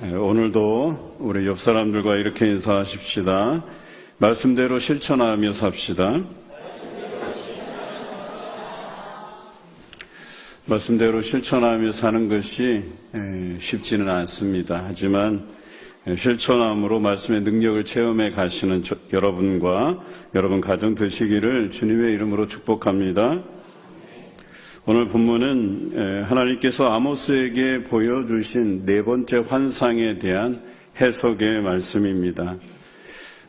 오늘도 우리 옆 사람들과 이렇게 인사하십시다. 말씀대로 실천하며 삽시다. 말씀대로 실천하며 사는 것이 쉽지는 않습니다. 하지만 실천함으로 말씀의 능력을 체험해 가시는 여러분과 여러분 가정 되시기를 주님의 이름으로 축복합니다. 오늘 본문은 하나님께서 아모스에게 보여주신 네 번째 환상에 대한 해석의 말씀입니다.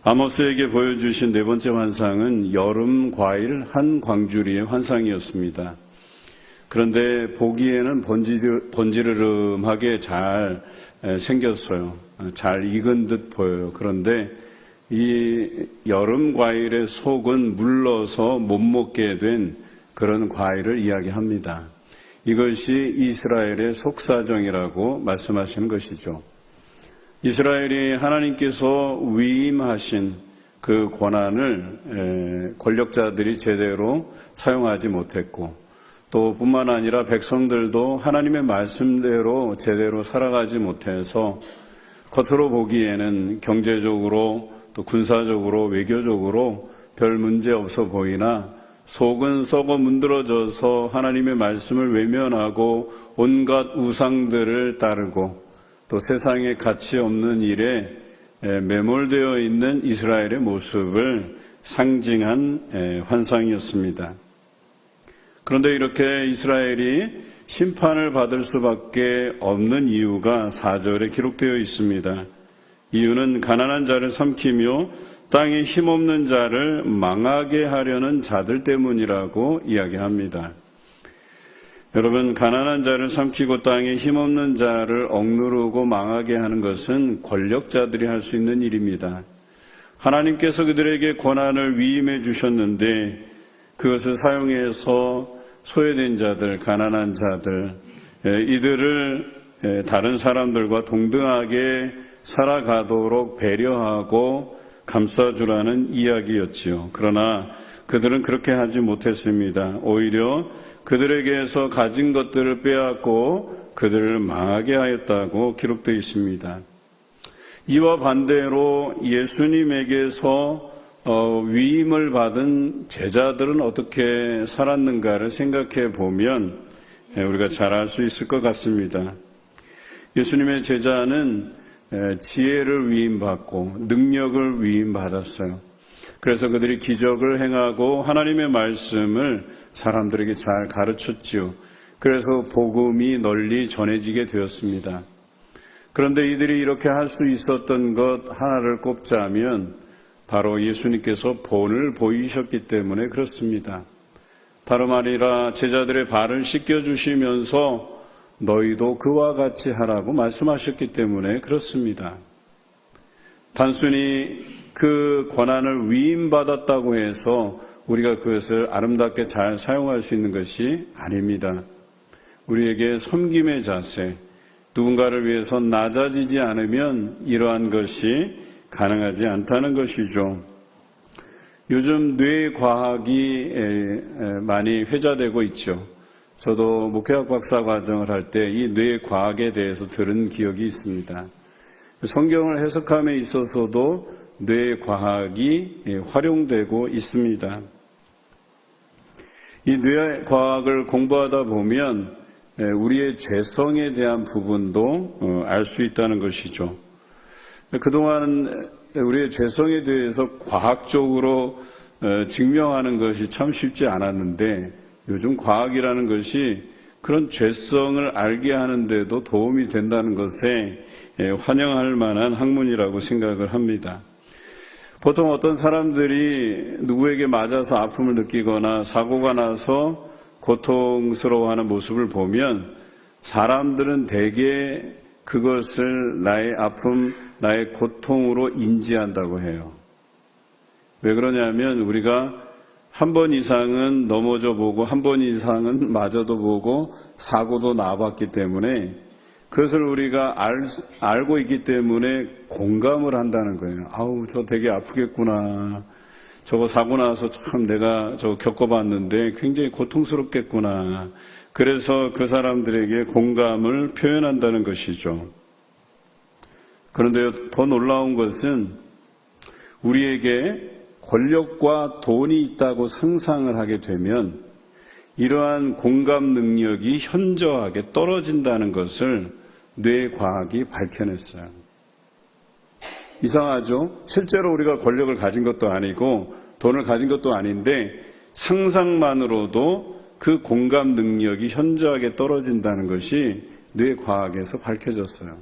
아모스에게 보여주신 네 번째 환상은 여름 과일 한 광주리의 환상이었습니다. 그런데 보기에는 번지르름하게 잘 생겼어요. 잘 익은 듯 보여요. 그런데 이 여름 과일의 속은 물러서 못 먹게 된 그런 과일을 이야기합니다. 이것이 이스라엘의 속사정이라고 말씀하시는 것이죠. 이스라엘이 하나님께서 위임하신 그 권한을 권력자들이 제대로 사용하지 못했고 또 뿐만 아니라 백성들도 하나님의 말씀대로 제대로 살아가지 못해서 겉으로 보기에는 경제적으로 또 군사적으로 외교적으로 별 문제 없어 보이나 속은 썩어 문드러져서 하나님의 말씀을 외면하고 온갖 우상들을 따르고 또 세상에 가치 없는 일에 매몰되어 있는 이스라엘의 모습을 상징한 환상이었습니다. 그런데 이렇게 이스라엘이 심판을 받을 수밖에 없는 이유가 4절에 기록되어 있습니다. 이유는 가난한 자를 삼키며 땅에 힘없는 자를 망하게 하려는 자들 때문이라고 이야기합니다. 여러분, 가난한 자를 삼키고 땅에 힘없는 자를 억누르고 망하게 하는 것은 권력자들이 할 수 있는 일입니다. 하나님께서 그들에게 권한을 위임해 주셨는데 그것을 사용해서 소외된 자들, 가난한 자들, 이들을 다른 사람들과 동등하게 살아가도록 배려하고 감싸주라는 이야기였지요. 그러나 그들은 그렇게 하지 못했습니다. 오히려 그들에게서 가진 것들을 빼앗고 그들을 망하게 하였다고 기록되어 있습니다. 이와 반대로 예수님에게서 위임을 받은 제자들은 어떻게 살았는가를 생각해 보면 우리가 잘 알 수 있을 것 같습니다. 예수님의 제자는 지혜를 위임받고 능력을 위임받았어요. 그래서 그들이 기적을 행하고 하나님의 말씀을 사람들에게 잘 가르쳤지요. 그래서 복음이 널리 전해지게 되었습니다. 그런데 이들이 이렇게 할 수 있었던 것 하나를 꼽자면 바로 예수님께서 본을 보이셨기 때문에 그렇습니다. 다름 아니라 제자들의 발을 씻겨주시면서 너희도 그와 같이 하라고 말씀하셨기 때문에 그렇습니다. 단순히 그 권한을 위임받았다고 해서 우리가 그것을 아름답게 잘 사용할 수 있는 것이 아닙니다. 우리에게 섬김의 자세, 누군가를 위해서 낮아지지 않으면 이러한 것이 가능하지 않다는 것이죠. 요즘 뇌과학이 많이 회자되고 있죠. 저도 목회학 박사 과정을 할 때 이 뇌과학에 대해서 들은 기억이 있습니다. 성경을 해석함에 있어서도 뇌과학이 활용되고 있습니다. 이 뇌과학을 공부하다 보면 우리의 죄성에 대한 부분도 알 수 있다는 것이죠. 그동안 우리의 죄성에 대해서 과학적으로 증명하는 것이 참 쉽지 않았는데 요즘 과학이라는 것이 그런 죄성을 알게 하는데도 도움이 된다는 것에 환영할 만한 학문이라고 생각을 합니다. 보통 어떤 사람들이 누구에게 맞아서 아픔을 느끼거나 사고가 나서 고통스러워하는 모습을 보면 사람들은 대개 그것을 나의 아픔, 나의 고통으로 인지한다고 해요. 왜 그러냐면 우리가 한 번 이상은 넘어져 보고 한 번 이상은 맞아도 보고 사고도 나봤기 때문에 그것을 우리가 알고 있기 때문에 공감을 한다는 거예요. 아우, 저 되게 아프겠구나. 저거 사고 나서 참 내가 저거 겪어봤는데 굉장히 고통스럽겠구나. 그래서 그 사람들에게 공감을 표현한다는 것이죠. 그런데 더 놀라운 것은 우리에게 권력과 돈이 있다고 상상을 하게 되면 이러한 공감 능력이 현저하게 떨어진다는 것을 뇌과학이 밝혀냈어요. 이상하죠? 실제로 우리가 권력을 가진 것도 아니고 돈을 가진 것도 아닌데 상상만으로도 그 공감 능력이 현저하게 떨어진다는 것이 뇌과학에서 밝혀졌어요.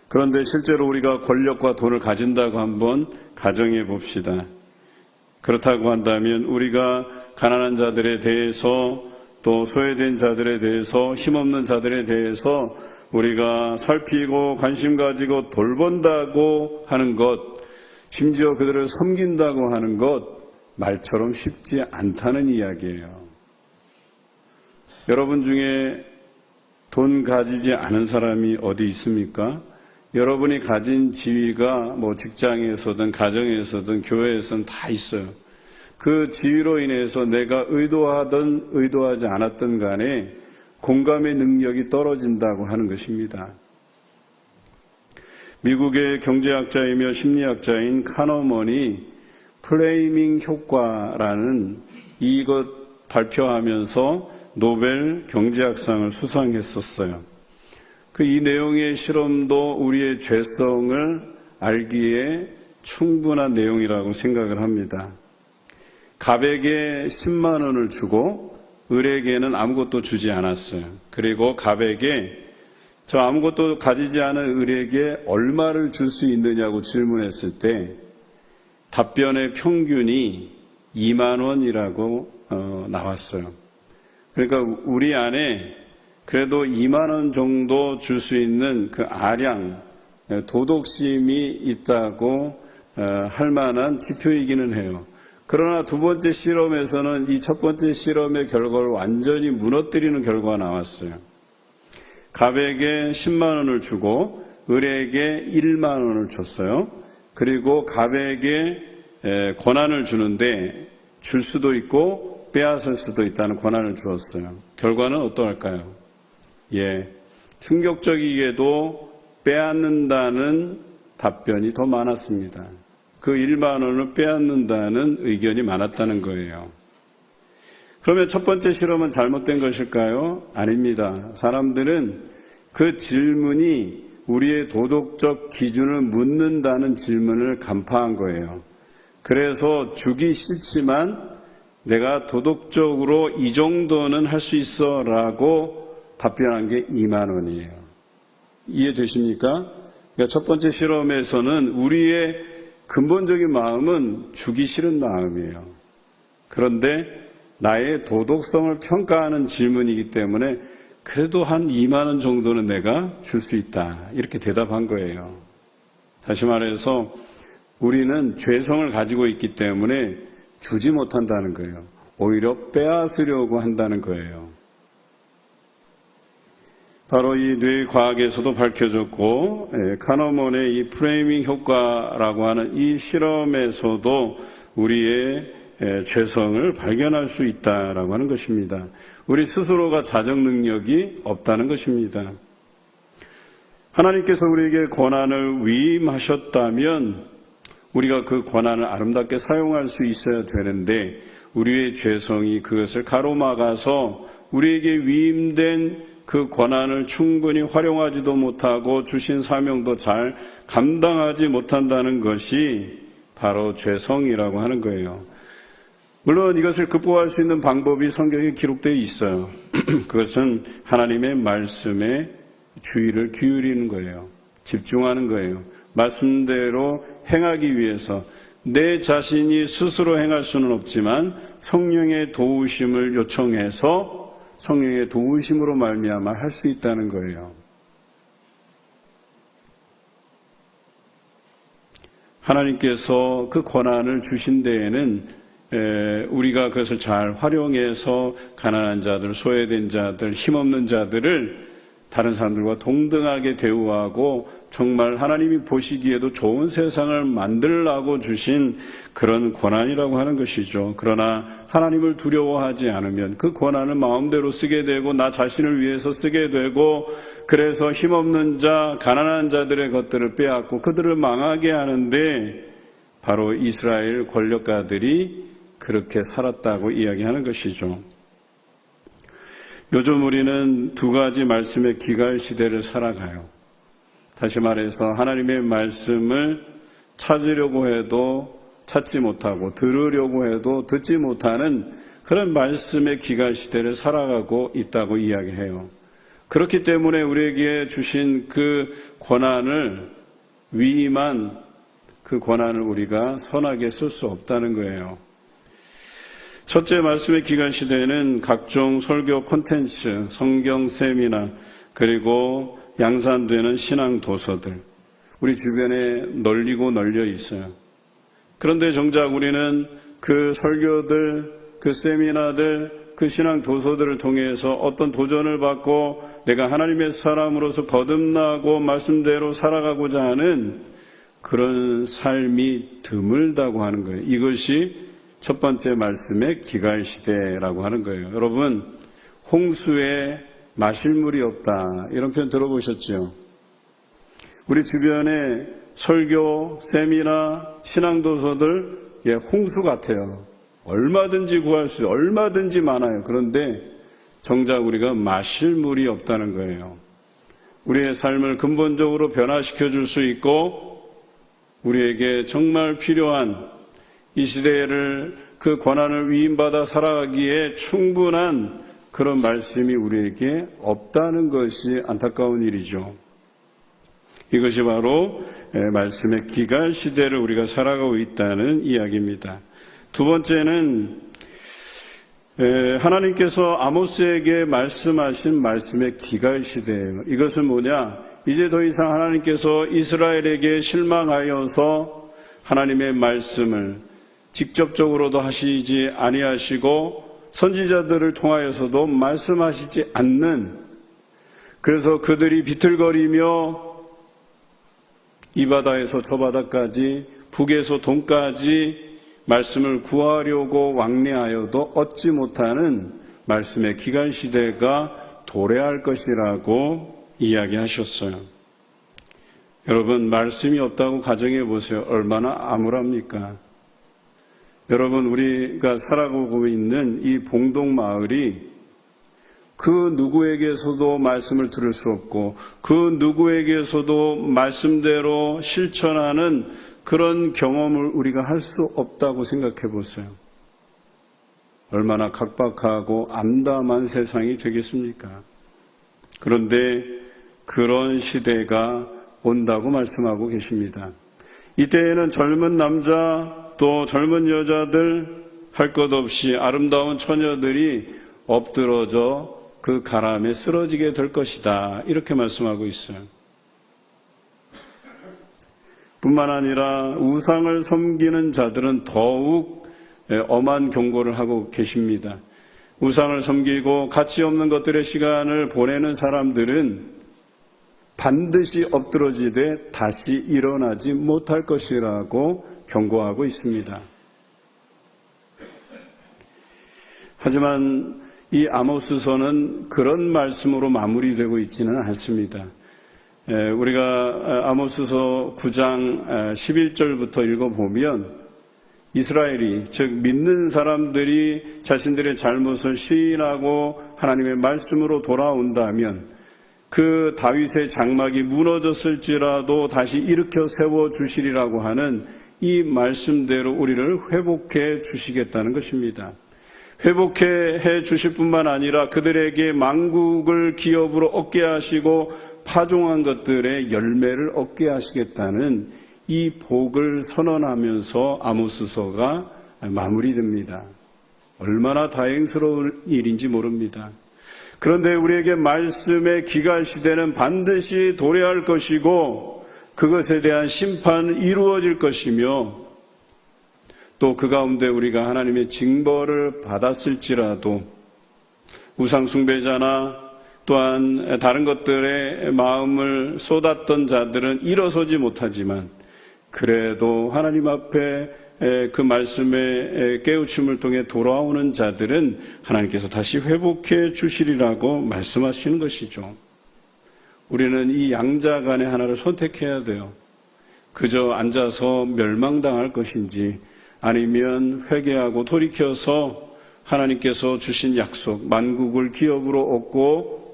그런데 실제로 우리가 권력과 돈을 가진다고 한번 가정해 봅시다. 그렇다고 한다면 우리가 가난한 자들에 대해서 또 소외된 자들에 대해서 힘없는 자들에 대해서 우리가 살피고 관심 가지고 돌본다고 하는 것, 심지어 그들을 섬긴다고 하는 것 말처럼 쉽지 않다는 이야기예요. 여러분 중에 돈 가지지 않은 사람이 어디 있습니까? 여러분이 가진 지위가 직장에서든 가정에서든 교회에서든 다 있어요. 그 지위로 인해서 내가 의도하든 의도하지 않았든 간에 공감의 능력이 떨어진다고 하는 것입니다. 미국의 경제학자이며 심리학자인 카너먼이 프레이밍 효과라는 이것 발표하면서 노벨 경제학상을 수상했었어요. 이 내용의 실험도 우리의 죄성을 알기에 충분한 내용이라고 생각을 합니다. 갑에게 10만 원을 주고 을에게는 아무것도 주지 않았어요. 그리고 갑에게 저 아무것도 가지지 않은 을에게 얼마를 줄 수 있느냐고 질문했을 때 답변의 평균이 2만 원이라고 나왔어요. 그러니까 우리 안에 그래도 2만 원 정도 줄 수 있는 그 아량, 도덕심이 있다고 할 만한 지표이기는 해요. 그러나 두 번째 실험에서는 이 첫 번째 실험의 결과를 완전히 무너뜨리는 결과가 나왔어요. 갑에게 10만 원을 주고 을에게 1만 원을 줬어요. 그리고 갑에게 권한을 주는데 줄 수도 있고 빼앗을 수도 있다는 권한을 주었어요. 결과는 어떠할까요? 충격적이게도 빼앗는다는 답변이 더 많았습니다. 그 1만 원을 빼앗는다는 의견이 많았다는 거예요. 그러면 첫 번째 실험은 잘못된 것일까요? 아닙니다. 사람들은 그 질문이 우리의 도덕적 기준을 묻는다는 질문을 간파한 거예요. 그래서 주기 싫지만 내가 도덕적으로 이 정도는 할 수 있어 라고 답변한 게 2만 원이에요. 이해되십니까? 그러니까 첫 번째 실험에서는 우리의 근본적인 마음은 주기 싫은 마음이에요. 그런데 나의 도덕성을 평가하는 질문이기 때문에 그래도 한 2만 원 정도는 내가 줄 수 있다. 이렇게 대답한 거예요. 다시 말해서 우리는 죄성을 가지고 있기 때문에 주지 못한다는 거예요. 오히려 빼앗으려고 한다는 거예요. 바로 이 뇌과학에서도 밝혀졌고 카너먼의 이 프레이밍 효과라고 하는 이 실험에서도 우리의 죄성을 발견할 수 있다라고 하는 것입니다. 우리 스스로가 자정 능력이 없다는 것입니다. 하나님께서 우리에게 권한을 위임하셨다면 우리가 그 권한을 아름답게 사용할 수 있어야 되는데 우리의 죄성이 그것을 가로막아서 우리에게 위임된 그 권한을 충분히 활용하지도 못하고 주신 사명도 잘 감당하지 못한다는 것이 바로 죄성이라고 하는 거예요. 물론 이것을 극복할 수 있는 방법이 성경에 기록되어 있어요. 그것은 하나님의 말씀에 주의를 기울이는 거예요. 집중하는 거예요. 말씀대로 행하기 위해서 내 자신이 스스로 행할 수는 없지만 성령의 도우심을 요청해서 성령의 도우심으로 말미암아 할 수 있다는 거예요. 하나님께서 그 권한을 주신 데에는 우리가 그것을 잘 활용해서 가난한 자들, 소외된 자들, 힘없는 자들을 다른 사람들과 동등하게 대우하고 정말 하나님이 보시기에도 좋은 세상을 만들라고 주신 그런 권한이라고 하는 것이죠. 그러나 하나님을 두려워하지 않으면 그 권한을 마음대로 쓰게 되고 나 자신을 위해서 쓰게 되고 그래서 힘없는 자, 가난한 자들의 것들을 빼앗고 그들을 망하게 하는데 바로 이스라엘 권력가들이 그렇게 살았다고 이야기하는 것이죠. 요즘 우리는 두 가지 말씀의 기갈 시대를 살아가요. 다시 말해서 하나님의 말씀을 찾으려고 해도 찾지 못하고 들으려고 해도 듣지 못하는 그런 말씀의 기갈 시대를 살아가고 있다고 이야기해요. 그렇기 때문에 우리에게 주신 그 권한을 위임한 그 권한을 우리가 선하게 쓸 수 없다는 거예요. 첫째 말씀의 기간 시대에는 각종 설교 콘텐츠, 성경 세미나, 그리고 양산되는 신앙 도서들, 우리 주변에 널리고 널려 있어요. 그런데 정작 우리는 그 설교들, 그 세미나들, 그 신앙 도서들을 통해서 어떤 도전을 받고 내가 하나님의 사람으로서 거듭나고 말씀대로 살아가고자 하는 그런 삶이 드물다고 하는 거예요. 이것이 첫 번째 말씀의 기갈시대라고 하는 거예요. 여러분, 홍수에 마실 물이 없다, 이런 표현 들어보셨죠? 우리 주변에 설교, 세미나, 신앙도서들 홍수 같아요. 얼마든지 구할 수 있어요. 얼마든지 많아요. 그런데 정작 우리가 마실 물이 없다는 거예요. 우리의 삶을 근본적으로 변화시켜 줄 수 있고 우리에게 정말 필요한 이 시대를 그 권한을 위임받아 살아가기에 충분한 그런 말씀이 우리에게 없다는 것이 안타까운 일이죠. 이것이 바로 말씀의 기갈 시대를 우리가 살아가고 있다는 이야기입니다. 두 번째는 하나님께서 아모스에게 말씀하신 말씀의 기갈 시대예요. 이것은 뭐냐? 이제 더 이상 하나님께서 이스라엘에게 실망하여서 하나님의 말씀을 직접적으로도 하시지 아니하시고 선지자들을 통하여서도 말씀하시지 않는, 그래서 그들이 비틀거리며 이 바다에서 저 바다까지 북에서 동까지 말씀을 구하려고 왕래하여도 얻지 못하는 말씀의 기간 시대가 도래할 것이라고 이야기하셨어요. 여러분, 말씀이 없다고 가정해 보세요. 얼마나 암울합니까? 여러분, 우리가 살아가고 있는 이 봉동마을이 그 누구에게서도 말씀을 들을 수 없고 그 누구에게서도 말씀대로 실천하는 그런 경험을 우리가 할 수 없다고 생각해 보세요. 얼마나 각박하고 암담한 세상이 되겠습니까? 그런데 그런 시대가 온다고 말씀하고 계십니다. 이때에는 젊은 남자 또 젊은 여자들 할 것 없이 아름다운 처녀들이 엎드러져 그 가람에 쓰러지게 될 것이다, 이렇게 말씀하고 있어요. 뿐만 아니라 우상을 섬기는 자들은 더욱 엄한 경고를 하고 계십니다. 우상을 섬기고 가치 없는 것들의 시간을 보내는 사람들은 반드시 엎드러지되 다시 일어나지 못할 것이라고 경고하고 있습니다. 하지만 이 아모스서는 그런 말씀으로 마무리되고 있지는 않습니다. 우리가 아모스서 9장 11절부터 읽어보면 이스라엘이, 즉 믿는 사람들이 자신들의 잘못을 시인하고 하나님의 말씀으로 돌아온다면 그 다윗의 장막이 무너졌을지라도 다시 일으켜 세워주시리라고 하는 이 말씀대로 우리를 회복해 주시겠다는 것입니다. 회복해 주실 뿐만 아니라 그들에게 만국을 기업으로 얻게 하시고 파종한 것들의 열매를 얻게 하시겠다는 이 복을 선언하면서 아모스서가 마무리됩니다. 얼마나 다행스러운 일인지 모릅니다. 그런데 우리에게 말씀의 기갈 시대는 반드시 도래할 것이고 그것에 대한 심판은 이루어질 것이며 또 그 가운데 우리가 하나님의 징벌을 받았을지라도 우상 숭배자나 또한 다른 것들에 마음을 쏟았던 자들은 일어서지 못하지만 그래도 하나님 앞에 그 말씀의 깨우침을 통해 돌아오는 자들은 하나님께서 다시 회복해 주시리라고 말씀하시는 것이죠. 우리는 이 양자 간의 하나를 선택해야 돼요. 그저 앉아서 멸망당할 것인지 아니면 회개하고 돌이켜서 하나님께서 주신 약속, 만국을 기업으로 얻고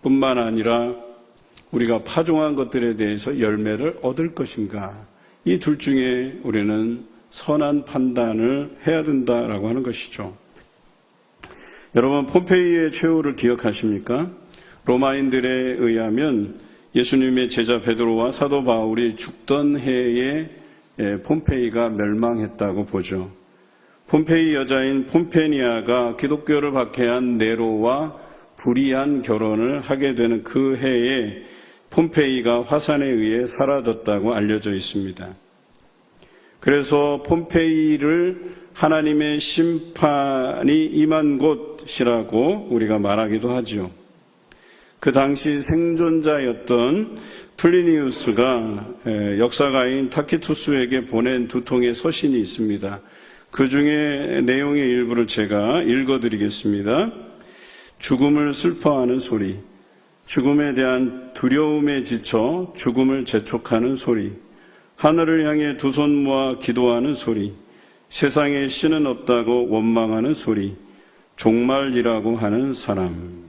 뿐만 아니라 우리가 파종한 것들에 대해서 열매를 얻을 것인가. 이 둘 중에 우리는 선한 판단을 해야 된다라고 하는 것이죠. 여러분, 폼페이의 최후를 기억하십니까? 로마인들에 의하면 예수님의 제자 베드로와 사도 바울이 죽던 해에 폼페이가 멸망했다고 보죠. 폼페이 여자인 폼페니아가 기독교를 박해한 네로와 불의한 결혼을 하게 되는 그 해에 폼페이가 화산에 의해 사라졌다고 알려져 있습니다. 그래서 폼페이를 하나님의 심판이 임한 곳이라고 우리가 말하기도 하죠. 그 당시 생존자였던 플리니우스가 역사가인 타키투스에게 보낸 두 통의 서신이 있습니다. 그 중에 내용의 일부를 제가 읽어드리겠습니다. 죽음을 슬퍼하는 소리, 죽음에 대한 두려움에 지쳐 죽음을 재촉하는 소리, 하늘을 향해 두 손 모아 기도하는 소리, 세상에 신은 없다고 원망하는 소리, 종말이라고 하는 사람.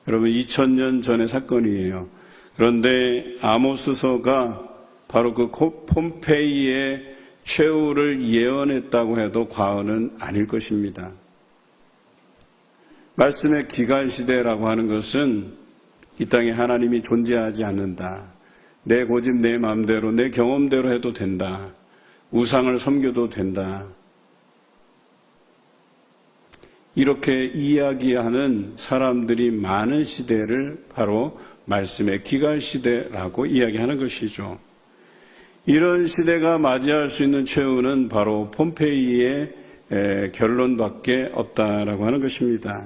여러분, 2000년 전의 사건이에요. 그런데 아모스서가 바로 그 폼페이의 최후를 예언했다고 해도 과언은 아닐 것입니다. 말씀의 기갈시대라고 하는 것은 이 땅에 하나님이 존재하지 않는다. 내 고집, 내 마음대로, 내 경험대로 해도 된다. 우상을 섬겨도 된다. 이렇게 이야기하는 사람들이 많은 시대를 바로 말씀의 기갈시대라고 이야기하는 것이죠. 이런 시대가 맞이할 수 있는 최후는 바로 폼페이의 결론밖에 없다라고 하는 것입니다.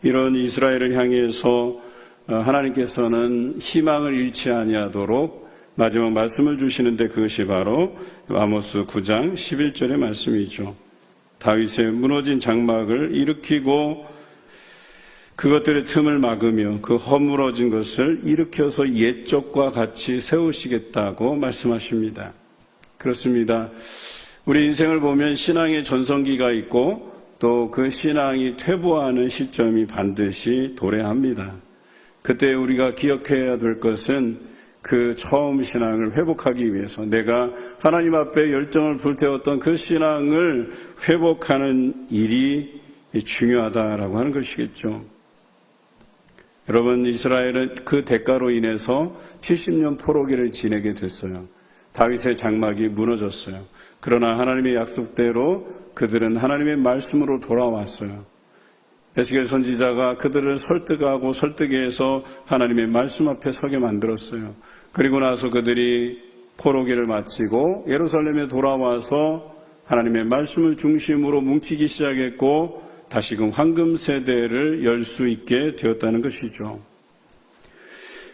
이런 이스라엘을 향해서 하나님께서는 희망을 잃지 아니하도록 마지막 말씀을 주시는데 그것이 바로 아모스 9장 11절의 말씀이죠. 다윗의 무너진 장막을 일으키고 그것들의 틈을 막으며 그 허물어진 것을 일으켜서 옛적과 같이 세우시겠다고 말씀하십니다. 그렇습니다. 우리 인생을 보면 신앙의 전성기가 있고 또 그 신앙이 퇴보하는 시점이 반드시 도래합니다. 그때 우리가 기억해야 될 것은 그 처음 신앙을 회복하기 위해서 내가 하나님 앞에 열정을 불태웠던 그 신앙을 회복하는 일이 중요하다라고 하는 것이겠죠. 여러분, 이스라엘은 그 대가로 인해서 70년 포로기를 지내게 됐어요. 다윗의 장막이 무너졌어요. 그러나 하나님의 약속대로 그들은 하나님의 말씀으로 돌아왔어요. 에스겔 선지자가 그들을 설득하고 설득해서 하나님의 말씀 앞에 서게 만들었어요. 그리고 나서 그들이 포로기를 마치고 예루살렘에 돌아와서 하나님의 말씀을 중심으로 뭉치기 시작했고 다시금 황금 세대를 열 수 있게 되었다는 것이죠.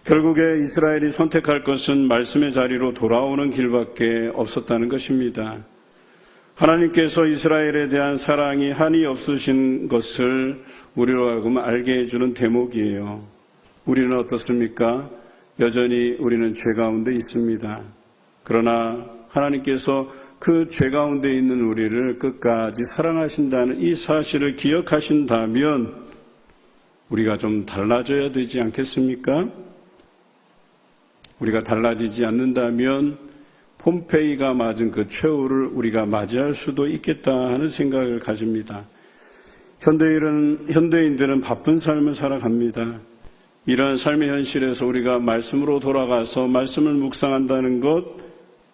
결국에 이스라엘이 선택할 것은 말씀의 자리로 돌아오는 길밖에 없었다는 것입니다. 하나님께서 이스라엘에 대한 사랑이 한이 없으신 것을 우리로 하여금 알게 해주는 대목이에요. 우리는 어떻습니까? 여전히 우리는 죄 가운데 있습니다. 그러나 하나님께서 그 죄 가운데 있는 우리를 끝까지 사랑하신다는 이 사실을 기억하신다면 우리가 좀 달라져야 되지 않겠습니까? 우리가 달라지지 않는다면 폼페이가 맞은 그 최후를 우리가 맞이할 수도 있겠다 하는 생각을 가집니다. 현대인들은 바쁜 삶을 살아갑니다. 이런 삶의 현실에서 우리가 말씀으로 돌아가서 말씀을 묵상한다는 것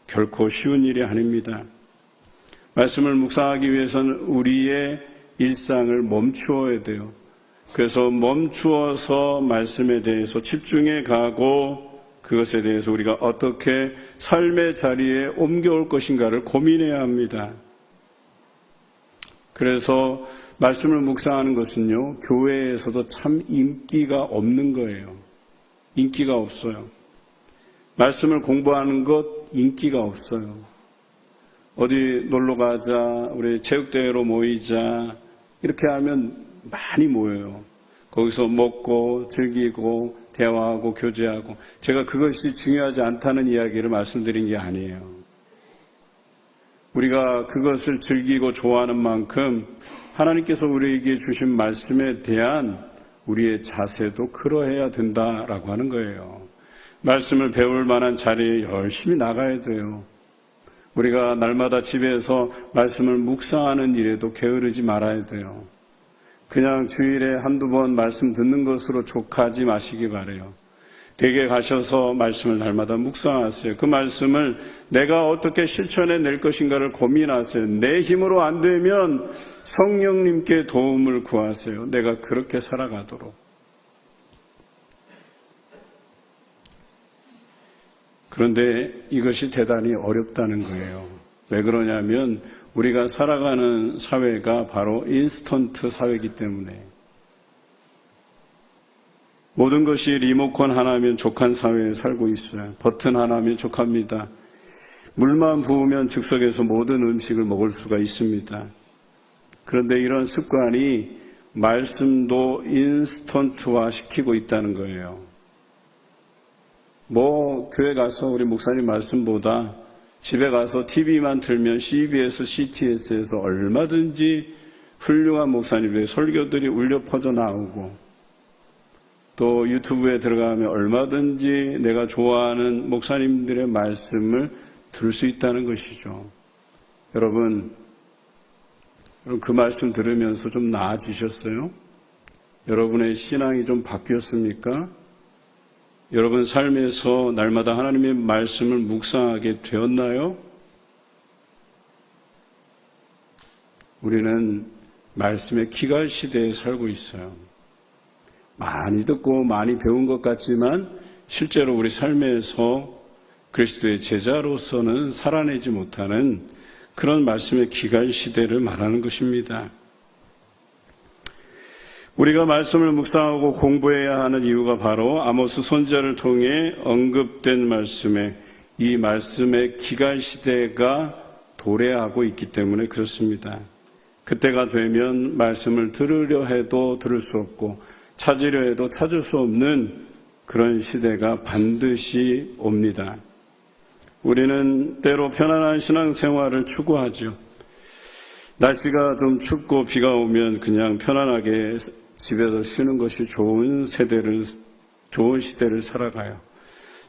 결코 쉬운 일이 아닙니다. 말씀을 묵상하기 위해서는 우리의 일상을 멈추어야 돼요. 그래서 멈추어서 말씀에 대해서 집중해 가고 그것에 대해서 우리가 어떻게 삶의 자리에 옮겨올 것인가를 고민해야 합니다. 그래서 말씀을 묵상하는 것은요, 교회에서도 참 인기가 없는 거예요. 인기가 없어요. 말씀을 공부하는 것 인기가 없어요. 어디 놀러 가자, 우리 체육대회로 모이자, 이렇게 하면 많이 모여요. 거기서 먹고 즐기고 대화하고 교제하고, 제가 그것이 중요하지 않다는 이야기를 말씀드린 게 아니에요. 우리가 그것을 즐기고 좋아하는 만큼 하나님께서 우리에게 주신 말씀에 대한 우리의 자세도 그러해야 된다라고 하는 거예요. 말씀을 배울 만한 자리에 열심히 나가야 돼요. 우리가 날마다 집에서 말씀을 묵상하는 일에도 게으르지 말아야 돼요. 그냥 주일에 한두 번 말씀 듣는 것으로 족하지 마시기 바라요. 댁에 가셔서 말씀을 날마다 묵상하세요. 그 말씀을 내가 어떻게 실천해 낼 것인가를 고민하세요. 내 힘으로 안 되면 성령님께 도움을 구하세요. 내가 그렇게 살아가도록. 그런데 이것이 대단히 어렵다는 거예요. 왜 그러냐면 우리가 살아가는 사회가 바로 인스턴트 사회이기 때문에, 모든 것이 리모컨 하나면 족한 사회에 살고 있어요. 버튼 하나면 족합니다. 물만 부으면 즉석에서 모든 음식을 먹을 수가 있습니다. 그런데 이런 습관이 말씀도 인스턴트화 시키고 있다는 거예요. 교회 가서 우리 목사님 말씀보다 집에 가서 TV만 틀면 CBS, CTS에서 얼마든지 훌륭한 목사님의 설교들이 울려 퍼져 나오고, 또 유튜브에 들어가면 얼마든지 내가 좋아하는 목사님들의 말씀을 들을 수 있다는 것이죠. 여러분 그 말씀 들으면서 좀 나아지셨어요? 여러분의 신앙이 좀 바뀌었습니까? 여러분 삶에서 날마다 하나님의 말씀을 묵상하게 되었나요? 우리는 말씀의 기갈 시대에 살고 있어요. 많이 듣고 많이 배운 것 같지만 실제로 우리 삶에서 그리스도의 제자로서는 살아내지 못하는 그런 말씀의 기갈 시대를 말하는 것입니다. 우리가 말씀을 묵상하고 공부해야 하는 이유가 바로 아모스 선지자를 통해 언급된 말씀에, 이 말씀의 기갈 시대가 도래하고 있기 때문에 그렇습니다. 그때가 되면 말씀을 들으려 해도 들을 수 없고 찾으려 해도 찾을 수 없는 그런 시대가 반드시 옵니다. 우리는 때로 편안한 신앙생활을 추구하죠. 날씨가 좀 춥고 비가 오면 그냥 편안하게 집에서 쉬는 것이 좋은 시대를 살아가요.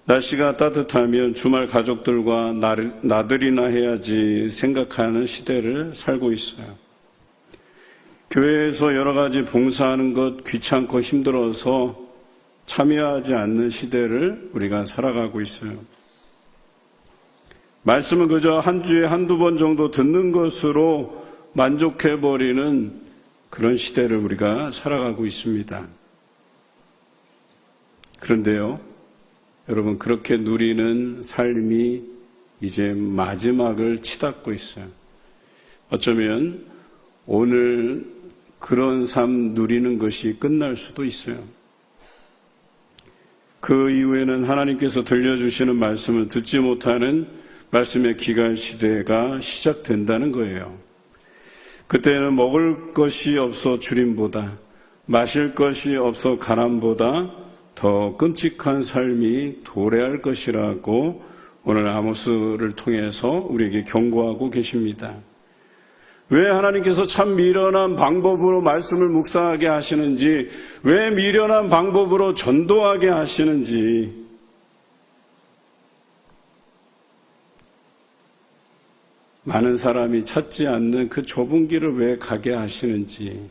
날씨가 따뜻하면 주말 가족들과 나들이나 해야지 생각하는 시대를 살고 있어요. 교회에서 여러 가지 봉사하는 것 귀찮고 힘들어서 참여하지 않는 시대를 우리가 살아가고 있어요. 말씀은 그저 한 주에 한두 번 정도 듣는 것으로 만족해버리는 그런 시대를 우리가 살아가고 있습니다. 그런데요, 여러분, 그렇게 누리는 삶이 이제 마지막을 치닫고 있어요. 어쩌면 오늘 그런 삶 누리는 것이 끝날 수도 있어요. 그 이후에는 하나님께서 들려주시는 말씀을 듣지 못하는 말씀의 기갈 시대가 시작된다는 거예요. 그때는 먹을 것이 없어 주림보다, 마실 것이 없어 가람보다 더 끔찍한 삶이 도래할 것이라고 오늘 아모스를 통해서 우리에게 경고하고 계십니다. 왜 하나님께서 참 미련한 방법으로 말씀을 묵상하게 하시는지, 왜 미련한 방법으로 전도하게 하시는지, 많은 사람이 찾지 않는 그 좁은 길을 왜 가게 하시는지,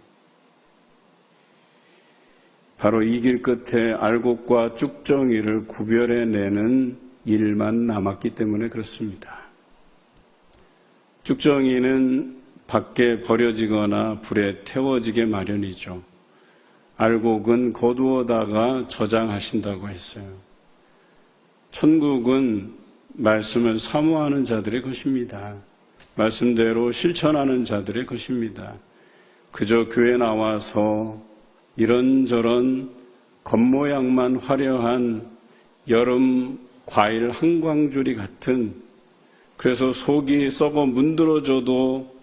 바로 이 길 끝에 알곡과 쭉정이를 구별해내는 일만 남았기 때문에 그렇습니다. 쭉정이는 밖에 버려지거나 불에 태워지게 마련이죠. 알곡은 거두어다가 저장하신다고 했어요. 천국은 말씀을 사모하는 자들의 것입니다. 말씀대로 실천하는 자들의 것입니다. 그저 교회 나와서 이런저런 겉모양만 화려한 여름 과일 한광주리 같은, 그래서 속이 썩어 문드러져도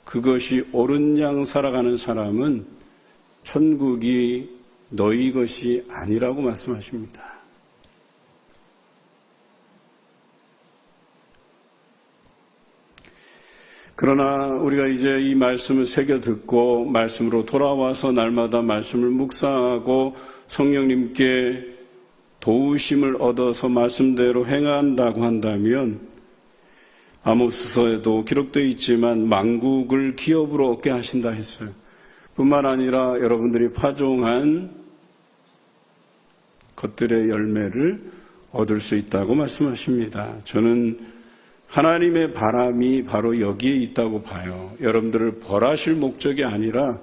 그것이 옳은 양 살아가는 사람은 천국이 너희 것이 아니라고 말씀하십니다. 그러나 우리가 이제 이 말씀을 새겨 듣고 말씀으로 돌아와서 날마다 말씀을 묵상하고 성령님께 도우심을 얻어서 말씀대로 행한다고 한다면, 아모스서에도 기록되어 있지만 만국을 기업으로 얻게 하신다 했어요. 뿐만 아니라 여러분들이 파종한 것들의 열매를 얻을 수 있다고 말씀하십니다. 저는 하나님의 바람이 바로 여기에 있다고 봐요. 여러분들을 벌하실 목적이 아니라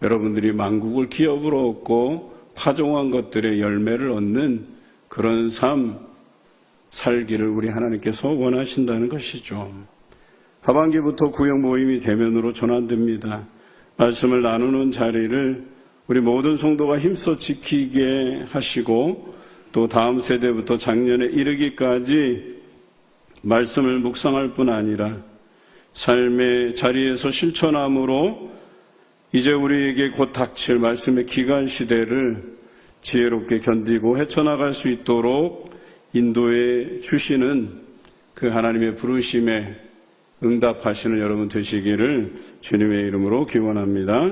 여러분들이 만국을 기업으로 얻고 파종한 것들의 열매를 얻는 그런 삶 살기를 우리 하나님께서 원하신다는 것이죠. 하반기부터 구역 모임이 대면으로 전환됩니다. 말씀을 나누는 자리를 우리 모든 성도가 힘써 지키게 하시고, 또 다음 세대부터 작년에 이르기까지 말씀을 묵상할 뿐 아니라 삶의 자리에서 실천함으로 이제 우리에게 곧 닥칠 말씀의 기간 시대를 지혜롭게 견디고 헤쳐나갈 수 있도록 인도해 주시는 그 하나님의 부르심에 응답하시는 여러분 되시기를 주님의 이름으로 기원합니다.